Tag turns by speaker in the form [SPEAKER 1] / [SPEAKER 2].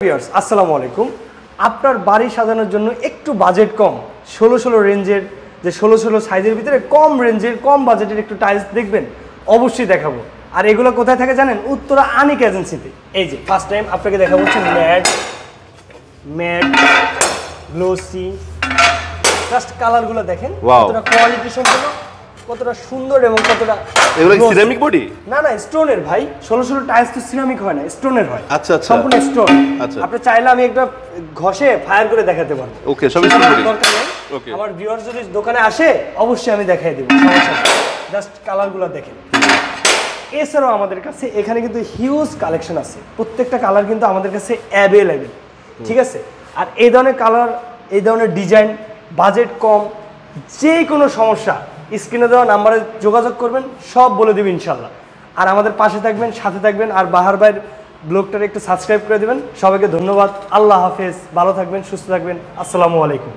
[SPEAKER 1] Viewers আসসালামু আলাইকুম। আপনার বাড়ি সাজানোর জন্য একটু বাজেট কম 16 রেঞ্জের যে 16 সাইজের ভিতরে কম রেঞ্জের কম বাজেটের একটু টাইলস দেখবেন, অবশ্যই দেখাবো। আর এগুলো কোথায় থাকে জানেন? উত্তরা আনিক এজেন্সিতে। এই যে ফার্স্ট টাইম আপনাকে দেখাবো হচ্ছে ম্যাট গ্লোসি। জাস্ট কালারগুলো দেখেন কতটা কোয়ালিটি সম্পন্ন, কতটা সুন্দর এবং কতটা।
[SPEAKER 2] এগুলো সিরামিক বডি?
[SPEAKER 1] না না, স্টোনের ভাই। 16 টাইলস তো সিরামিক হয় না, স্টোনের হয়।
[SPEAKER 2] আচ্ছা আচ্ছা,
[SPEAKER 1] সম্পূর্ণ স্টোন।
[SPEAKER 2] আচ্ছা,
[SPEAKER 1] আপনি চাইলে আমি একটা ঘষে ফায়ার করে দেখাতে পারবো।
[SPEAKER 2] ওকে, সবই স্টোন বডি।
[SPEAKER 1] দরকার নেই।
[SPEAKER 2] ওকে,
[SPEAKER 1] আমার ভিউয়ার যদি দোকানে আসে অবশ্যই আমি দেখাই দেব, সমস্যা নেই। জাস্ট কালারগুলো দেখেন। এছাড়াও আমাদের কাছে এখানে কিন্তু হিউজ কালেকশন আছে, প্রত্যেকটা কালার কিন্তু আমাদের কাছে অ্যাভেলেবেল, ঠিক আছে? আর এই ধরনের কালার, এই ধরনের ডিজাইন, বাজেট কম, যে কোনো সমস্যা স্ক্রিনে দেওয়া নাম্বারে যোগাযোগ করবেন, সব বলে দেবেন ইনশাল্লাহ। আর আমাদের পাশে থাকবেন, সাথে থাকবেন। আর বাহার ভাইয়ের ব্লগটারে একটু সাবস্ক্রাইব করে দেবেন। সবাইকে ধন্যবাদ। আল্লাহ হাফেজ। ভালো থাকবেন, সুস্থ থাকবেন। আসসালামু আলাইকুম।